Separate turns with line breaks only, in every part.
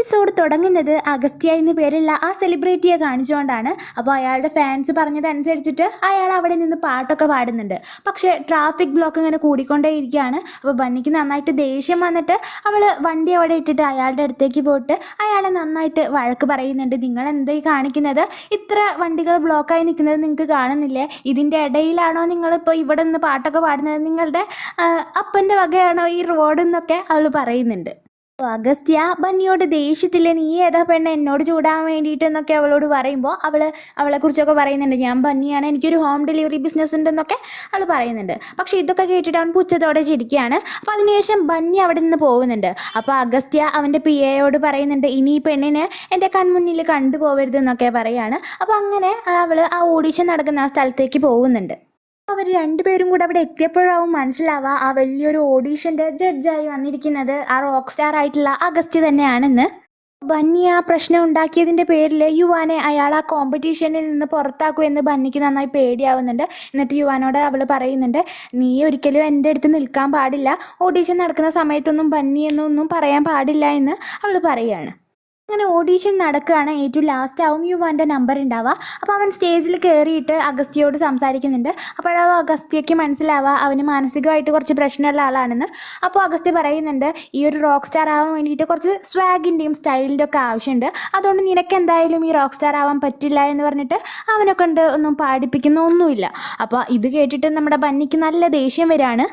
Episode തുടങ്ങുന്നത് അഗസ്ത്യ എന്ന് പേരുള്ള ആ സെലിബ്രിറ്റിയെ കാണിച്ചുകൊണ്ടാണ്. അപ്പോൾ അയാളുടെ ഫാൻസ് പറഞ്ഞതനുസരിച്ചിട്ട് അയാൾ അവിടെ നിന്ന് പാട്ടൊക്കെ പാടുന്നുണ്ട്. പക്ഷേ ട്രാഫിക് ബ്ലോക്ക് ഇങ്ങനെ കൂടിക്കൊണ്ടേയിരിക്കുകയാണ്. അപ്പോൾ ബന്നിക്ക് നന്നായിട്ട് ദേഷ്യം വന്നിട്ട് അവൾ വണ്ടി അവിടെ ഇട്ടിട്ട് അയാളുടെ അടുത്തേക്ക് പോയിട്ട് അയാളെ നന്നായിട്ട് വഴക്ക് പറയുന്നുണ്ട്. നിങ്ങൾ എന്തായി കാണിക്കുന്നത്? ഇത്ര വണ്ടികൾ ബ്ലോക്കായി നിൽക്കുന്നത് നിങ്ങൾക്ക് കാണുന്നില്ലേ? ഇതിൻ്റെ ഇടയിലാണോ നിങ്ങളിപ്പോൾ ഇവിടെ നിന്ന് പാട്ടൊക്കെ പാടുന്നത്? നിങ്ങളുടെ അപ്പൻ്റെ വകയാണോ ഈ റോഡെന്നൊക്കെ അവൾ പറയുന്നുണ്ട്. അപ്പോൾ അഗസ്ത്യ ബന്നിയോട് ദേഷ്യത്തിൽ നീ ഏതാ പെണ്ണ് എന്നോട് ചൂടാൻ വേണ്ടിയിട്ട് എന്നൊക്കെ അവളോട് പറയുമ്പോൾ അവളെക്കുറിച്ചൊക്കെ പറയുന്നുണ്ട്. ഞാൻ ബന്നിയാണ്, എനിക്കൊരു ഹോം ഡെലിവറി ബിസിനസ് ഉണ്ടെന്നൊക്കെ അവൾ പറയുന്നുണ്ട്. പക്ഷേ ഇതൊക്കെ കേട്ടിട്ട് അവൻ പുച്ഛത്തോടെ ചിരിക്കുകയാണ്. അപ്പോൾ അതിനുശേഷം ബന്നി അവിടെ നിന്ന് പോകുന്നുണ്ട്. അപ്പോൾ അഗസ്ത്യ അവൻ്റെ PA പറയുന്നുണ്ട് ഇനി ഈ പെണ്ണിനെ എൻ്റെ കൺമുന്നിൽ കണ്ടുപോകരുതെന്നൊക്കെ പറയാണ്. അപ്പോൾ അങ്ങനെ അവൾ ആ ഓഡീഷൻ നടക്കുന്ന ആ സ്ഥലത്തേക്ക് പോകുന്നുണ്ട്. അവർ രണ്ടുപേരും കൂടെ അവിടെ എത്തിയപ്പോഴാവും മനസ്സിലാവുക ആ വലിയൊരു ഓഡീഷൻ്റെ ജഡ്ജായി വന്നിരിക്കുന്നത് ആ റോക്ക് സ്റ്റാർ ആയിട്ടുള്ള അഗസ്ത്യ തന്നെയാണെന്ന്. ബന്നി ആ പ്രശ്നം ഉണ്ടാക്കിയതിൻ്റെ പേരിൽ യുവാനെ അയാൾ ആ കോമ്പറ്റീഷനിൽ നിന്ന് പുറത്താക്കുമെന്ന് ബന്നിക്ക് നന്നായി പേടിയാവുന്നുണ്ട്. എന്നിട്ട് യുവാനോട് അവൾ പറയുന്നുണ്ട് നീ ഒരിക്കലും എൻ്റെ അടുത്ത് നിൽക്കാൻ പാടില്ല, ഓഡീഷൻ നടക്കുന്ന സമയത്തൊന്നും ബന്നി എന്നൊന്നും പറയാൻ പാടില്ല എന്ന് അവൾ പറയുകയാണ്. അങ്ങനെ ഓഡീഷൻ നടക്കുകയാണ്. ഏറ്റവും ലാസ്റ്റ് ആവും യുവാൻ്റെ നമ്പർ ഉണ്ടാവുക. അപ്പോൾ അവൻ സ്റ്റേജിൽ കയറിയിട്ട് അഗസ്ത്യയോട് സംസാരിക്കുന്നുണ്ട്. അപ്പോഴാവും അഗസ്ത്യയ്ക്ക് മനസ്സിലാവുക അവന് മാനസികമായിട്ട് കുറച്ച് പ്രശ്നമുള്ള ആളാണെന്ന്. അപ്പോൾ അഗസ്ത്യ പറയുന്നുണ്ട് ഈ ഒരു റോക്ക് സ്റ്റാർ ആവാൻ വേണ്ടിയിട്ട് കുറച്ച് സ്വാഗിൻ്റെയും സ്റ്റൈലിൻ്റെ ഒക്കെ ആവശ്യമുണ്ട്, അതുകൊണ്ട് നിനക്ക് എന്തായാലും ഈ റോക്ക് സ്റ്റാർ ആവാൻ പറ്റില്ല എന്ന് പറഞ്ഞിട്ട് അവനെ കൊണ്ട് ഒന്നും പാടിപ്പിക്കുന്നൊന്നുമില്ല. അപ്പോൾ ഇത് കേട്ടിട്ട് നമ്മുടെ ബന്നിക്ക് നല്ല ദേഷ്യം വരികയാണ്.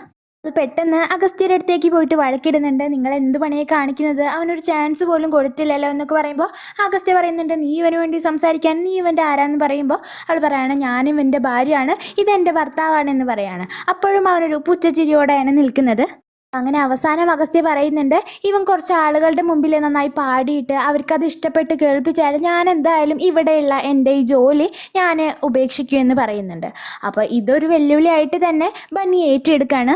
പെട്ടെന്ന് അഗസ്ത്യയുടെ അടുത്തേക്ക് പോയിട്ട് വഴക്കിടുന്നുണ്ട്. നിങ്ങൾ എന്ത് പണിയെ കാണിക്കുന്നത്? അവനൊരു ചാൻസ് പോലും കൊടുത്തില്ലല്ലോ എന്നൊക്കെ പറയുമ്പോൾ അഗസ്ത്യ പറയുന്നുണ്ട് നീ ഇവന് വേണ്ടി സംസാരിക്കാൻ നീ ഇവൻ്റെ ആരാന്ന് പറയുമ്പോൾ അവൾ പറയാണ് ഞാൻ ഇവൻ്റെ ഭാര്യയാണ്, ഇതെൻ്റെ ഭർത്താവാണെന്ന് പറയാണ്. അപ്പോഴും അവനൊരു പുച്ഛച്ചിരിയോടെയാണ് നിൽക്കുന്നത്. അങ്ങനെ അവസാനം അഗസ്ത്യ പറയുന്നുണ്ട് ഇവൻ കുറച്ച് ആളുകളുടെ മുമ്പിൽ നന്നായി പാടിയിട്ട് അവർക്കത് ഇഷ്ടപ്പെട്ട് കേൾപ്പിച്ചാൽ ഞാൻ എന്തായാലും ഇവിടെയുള്ള എൻ്റെ ഈ ജോലി ഞാൻ ഉപേക്ഷിക്കുമെന്ന് പറയുന്നുണ്ട്. അപ്പോൾ ഇതൊരു വെല്ലുവിളിയായിട്ട് തന്നെ ബന്നി ഏറ്റെടുക്കുകയാണ്.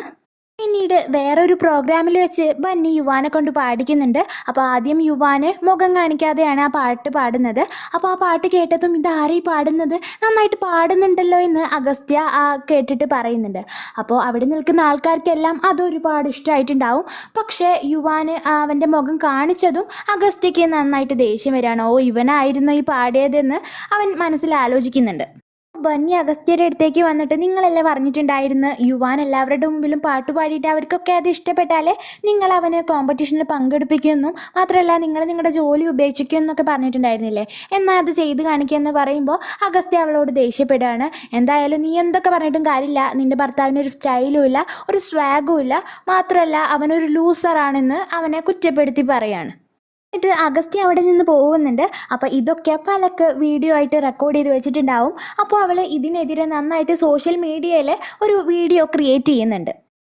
പിന്നീട് വേറൊരു പ്രോഗ്രാമിൽ വെച്ച് ബന്നി യുവാനെ കൊണ്ട് പാടിക്കുന്നുണ്ട്. അപ്പോൾ ആദ്യം യുവാന് മുഖം കാണിക്കാതെയാണ് ആ പാട്ട് പാടുന്നത്. അപ്പോൾ ആ പാട്ട് കേട്ടതും ഇതാരീ പാടുന്നത്, നന്നായിട്ട് പാടുന്നുണ്ടല്ലോ എന്ന് അഗസ്ത്യ കേട്ടിട്ട് പറയുന്നുണ്ട്. അപ്പോൾ അവിടെ നിൽക്കുന്ന ആൾക്കാർക്കെല്ലാം അതൊരുപാട് ഇഷ്ടമായിട്ടുണ്ടാവും. പക്ഷേ യുവാന് അവൻ്റെ മുഖം കാണിച്ചതും അഗസ്ത്യയ്ക്ക് നന്നായിട്ട് ദേഷ്യം വരികയാണ്. ഓ ഇവനായിരുന്നു ഈ പാടിയതെന്ന് അവൻ മനസ്സിൽ ആലോചിക്കുന്നുണ്ട്. ബന്നി അഗസ്ത്യയുടെ അടുത്തേക്ക് വന്നിട്ട് നിങ്ങളല്ലേ പറഞ്ഞിട്ടുണ്ടായിരുന്നു യുവാൻ എല്ലാവരുടെ മുമ്പിലും പാട്ട് പാടിയിട്ട് അവർക്കൊക്കെ അത് ഇഷ്ടപ്പെട്ടാലേ നിങ്ങൾ അവനെ കോമ്പറ്റീഷനിൽ പങ്കെടുപ്പിക്കുമെന്നും മാത്രമല്ല നിങ്ങൾ നിങ്ങളുടെ ജോലി ഉപേക്ഷിക്കുമെന്നൊക്കെ പറഞ്ഞിട്ടുണ്ടായിരുന്നില്ലേ, എന്നാൽ അത് ചെയ്ത് കാണിക്കുമെന്ന് പറയുമ്പോൾ അഗസ്ത്യ അവളോട് ദേഷ്യപ്പെടുകയാണ്. എന്തായാലും നീ എന്തൊക്കെ പറഞ്ഞിട്ടും കാര്യമില്ല, നിൻ്റെ ഭർത്താവിനൊരു സ്റ്റൈലും ഇല്ല, ഒരു സ്വാഗും ഇല്ല, മാത്രമല്ല അവനൊരു ലൂസറാണെന്ന് അവനെ കുറ്റപ്പെടുത്തി പറയാണ്. എന്നിട്ട് അഗസ്ത്യ അവിടെ നിന്ന് പോകുന്നുണ്ട്. അപ്പോൾ ഇതൊക്കെ പലക്ക് വീഡിയോ ആയിട്ട് റെക്കോർഡ് ചെയ്ത് വെച്ചിട്ടുണ്ടാവും. അപ്പോൾ അവൾ ഇതിനെതിരെ നന്നായിട്ട് സോഷ്യൽ മീഡിയയിൽ ഒരു വീഡിയോ ക്രിയേറ്റ് ചെയ്യുന്നുണ്ട്.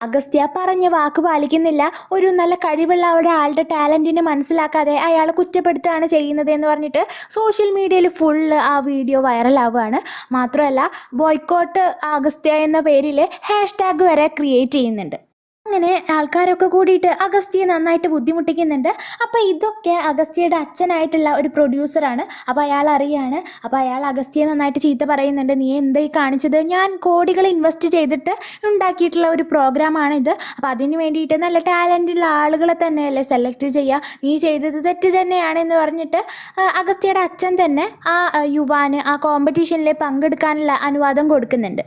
അഗസ്ത്യ പറഞ്ഞ വാക്ക് പാലിക്കുന്നില്ല, ഒരു നല്ല കഴിവുള്ള ഒരാളുടെ ടാലൻറ്റിനെ മനസ്സിലാക്കാതെ അയാളെ കുറ്റപ്പെടുത്തുകയാണ് ചെയ്യുന്നത് എന്ന് പറഞ്ഞിട്ട് സോഷ്യൽ മീഡിയയിൽ ഫുള്ള് ആ വീഡിയോ വൈറലാവുകയാണ്. മാത്രമല്ല ബോയ്ക്കോട്ട് അഗസ്ത്യ എന്ന പേരിൽ #, വരെ ക്രിയേറ്റ് ചെയ്യുന്നുണ്ട്. അങ്ങനെ ആൾക്കാരൊക്കെ കൂടിയിട്ട് അഗസ്ത്യയെ നന്നായിട്ട് ബുദ്ധിമുട്ടിക്കുന്നുണ്ട്. അപ്പോൾ ഇതൊക്കെ അഗസ്ത്യയുടെ അച്ഛനായിട്ടുള്ള ഒരു പ്രൊഡ്യൂസറാണ്. അപ്പോൾ അയാൾ അറിയാണ്. അപ്പോൾ അയാൾ അഗസ്ത്യയെ നന്നായിട്ട് ചീത്ത പറയുന്നുണ്ട്. നീ എന്തായി കാണിച്ചത്? ഞാൻ കോടികൾ ഇൻവെസ്റ്റ് ചെയ്തിട്ട് ഉണ്ടാക്കിയിട്ടുള്ള ഒരു പ്രോഗ്രാമാണിത്. അപ്പോൾ അതിന് വേണ്ടിയിട്ട് നല്ല ടാലൻറ്റുള്ള ആളുകളെ തന്നെയല്ലേ സെലക്ട് ചെയ്യുക, നീ ചെയ്തത് തെറ്റ് തന്നെയാണെന്ന് പറഞ്ഞിട്ട് അഗസ്ത്യയുടെ അച്ഛൻ തന്നെ ആ യുവാന് ആ കോമ്പറ്റീഷനിൽ പങ്കെടുക്കാനുള്ള അനുവാദം കൊടുക്കുന്നുണ്ട്.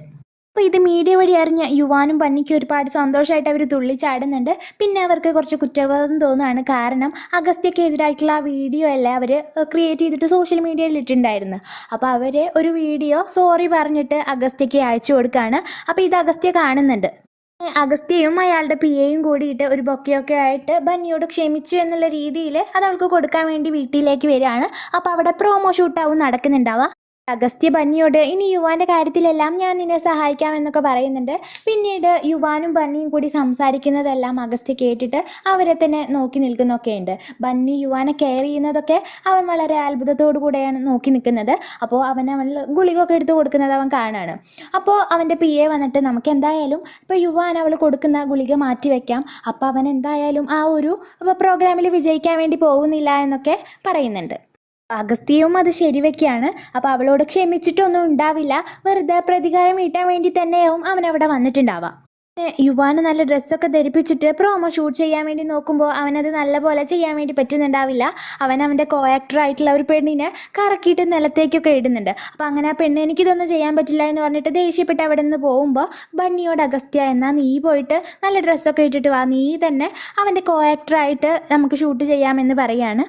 അപ്പോൾ ഇത് മീഡിയ വഴി അറിഞ്ഞ യുവാനും ബന്നിക്കും ഒരുപാട് സന്തോഷമായിട്ട് അവർ തുള്ളിച്ചാടുന്നുണ്ട്. പിന്നെ അവർക്ക് കുറച്ച് കുറ്റബോധം തോന്നുകയാണ്. കാരണം അഗസ്ത്യക്കെതിരായിട്ടുള്ള ആ വീഡിയോ അല്ലേ അവർ ക്രിയേറ്റ് ചെയ്തിട്ട് സോഷ്യൽ മീഡിയയിൽ ഇട്ടിട്ടുണ്ടായിരുന്നു. അപ്പോൾ അവർ ഒരു വീഡിയോ സോറി പറഞ്ഞിട്ട് അഗസ്ത്യയ്ക്ക് അയച്ചു കൊടുക്കുകയാണ്. അപ്പോൾ ഇത് അഗസ്ത്യ കാണുന്നുണ്ട്. അഗസ്ത്യയും അയാളുടെ PAയും കൂടിയിട്ട് ഒരു ബൊക്കെയൊക്കെ ആയിട്ട് ബന്നിയോട് ക്ഷമിച്ചു എന്നുള്ള രീതിയിൽ അത് അവൾക്ക് കൊടുക്കാൻ വേണ്ടി വീട്ടിലേക്ക് വരികയാണ്. അപ്പോൾ അവിടെ പ്രൊമോ ഷൂട്ടാവും നടക്കുന്നുണ്ടാവുക. അഗസ്ത്യ ബന്നിയോട് ഇനി യുവാൻ്റെ കാര്യത്തിലെല്ലാം ഞാൻ നിന്നെ സഹായിക്കാം എന്നൊക്കെ പറയുന്നുണ്ട്. പിന്നീട് യുവാനും ബന്നിയും കൂടി സംസാരിക്കുന്നതെല്ലാം അഗസ്ത്യ കേട്ടിട്ട് അവരെ തന്നെ നോക്കി നിൽക്കുന്നൊക്കെ ഉണ്ട്. ബന്നി യുവാനെ കെയർ ചെയ്യുന്നതൊക്കെ അവൻ വളരെ അത്ഭുതത്തോടു കൂടെയാണ് നോക്കി നിൽക്കുന്നത്. അപ്പോൾ അവൻ ഗുളികയൊക്കെ എടുത്ത് കൊടുക്കുന്നത് അവൻ കാണുകയാണ്. അപ്പോൾ അവൻ്റെ PA വന്നിട്ട് നമുക്ക് എന്തായാലും ഇപ്പോൾ യുവാൻ അവൾ കൊടുക്കുന്ന ഗുളിക മാറ്റി വയ്ക്കാം, അപ്പോൾ അവൻ എന്തായാലും ആ ഒരു പ്രോഗ്രാമിൽ വിജയിക്കാൻ വേണ്ടി പോകുന്നില്ല എന്നൊക്കെ പറയുന്നുണ്ട്. അഗസ്ത്യയും അത് ശരിവെക്കുകയാണ്. അപ്പോൾ അവളോട് ക്ഷമിച്ചിട്ടൊന്നും ഉണ്ടാവില്ല, വെറുതെ പ്രതികാരം വീട്ടാൻ വേണ്ടി തന്നെയാവും അവൻ അവിടെ വന്നിട്ടുണ്ടാവുക. യുവാന് നല്ല ഡ്രസ്സൊക്കെ ധരിപ്പിച്ചിട്ട് പ്രോമോ ഷൂട്ട് ചെയ്യാൻ വേണ്ടി നോക്കുമ്പോൾ അവനത് നല്ലപോലെ ചെയ്യാൻ വേണ്ടി പറ്റുന്നുണ്ടാവില്ല. അവൻ്റെ കോ ആക്ടർ ആയിട്ടുള്ള ഒരു പെണ്ണിനെ കറക്കിയിട്ട് നിലത്തേക്കൊക്കെ ഇടുന്നുണ്ട്. അപ്പോൾ അങ്ങനെ ആ പെണ്ണ് എനിക്കിതൊന്നും ചെയ്യാൻ പറ്റില്ല എന്ന് പറഞ്ഞിട്ട് ദേഷ്യപ്പെട്ട് അവിടെ നിന്ന് പോകുമ്പോൾ ബന്നിയോട് അഗസ്ത്യ എന്നാൽ നീ പോയിട്ട് നല്ല ഡ്രസ്സൊക്കെ ഇട്ടിട്ട് വാ, നീ തന്നെ അവൻ്റെ കോ ആക്ടറായിട്ട് നമുക്ക് ഷൂട്ട് ചെയ്യാമെന്ന് പറയാണ്.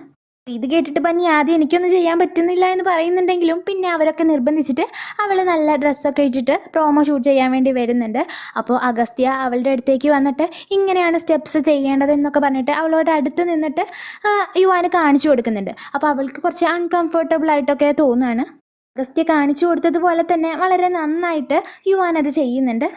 ഇത് കേട്ടിട്ട് ബന്നി ആദ്യം എനിക്കൊന്നും ചെയ്യാൻ പറ്റുന്നില്ല എന്ന് പറയുന്നുണ്ടെങ്കിലും പിന്നെ അവരൊക്കെ നിർബന്ധിച്ചിട്ട് അവൾ നല്ല ഡ്രസ്സൊക്കെ ഇട്ടിട്ട് പ്രോമോ ഷൂട്ട് ചെയ്യാൻ വേണ്ടി വരുന്നുണ്ട്. അപ്പോൾ അഗസ്ത്യ അവളുടെ അടുത്തേക്ക് വന്നിട്ട് ഇങ്ങനെയാണ് സ്റ്റെപ്സ് ചെയ്യേണ്ടത് എന്നൊക്കെ പറഞ്ഞിട്ട് അവളോട് അടുത്ത് നിന്നിട്ട് യുവാന് കാണിച്ചു കൊടുക്കുന്നുണ്ട്. അപ്പോൾ അവൾക്ക് കുറച്ച് അൺകംഫർട്ടബിൾ ആയിട്ടൊക്കെ തോന്നുകയാണ്. അഗസ്ത്യ കാണിച്ചു കൊടുത്തതുപോലെ തന്നെ വളരെ നന്നായിട്ട് യുവാൻ അത് ചെയ്യുന്നുണ്ട്.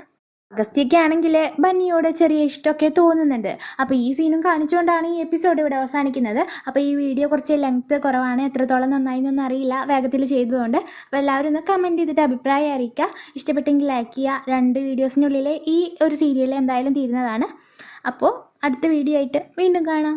അഗസ്ത്യയ്ക്കാണെങ്കിൽ ബന്നിയോട് ചെറിയ ഇഷ്ടമൊക്കെ തോന്നുന്നുണ്ട്. അപ്പോൾ ഈ സീനും കാണിച്ചുകൊണ്ടാണ് ഈ എപ്പിസോഡ് ഇവിടെ അവസാനിക്കുന്നത്. അപ്പോൾ ഈ വീഡിയോ കുറച്ച് ലെങ്ത്ത് കുറവാണ്, എത്രത്തോളം നന്നായി എന്നൊന്നും അറിയില്ല വേഗത്തിൽ ചെയ്തതുകൊണ്ട്. അപ്പോൾ എല്ലാവരും ഒന്ന് കമൻറ്റ് ചെയ്തിട്ട് അഭിപ്രായം അറിയിക്കുക. ഇഷ്ടപ്പെട്ടെങ്കിൽ ലൈക്ക് ചെയ്യുക. 2 വീഡിയോസിനുള്ളിൽ ഈ ഒരു സീരിയൽ എന്തായാലും തീരുന്നതാണ്. അപ്പോൾ അടുത്ത വീഡിയോ ആയിട്ട് വീണ്ടും കാണാം.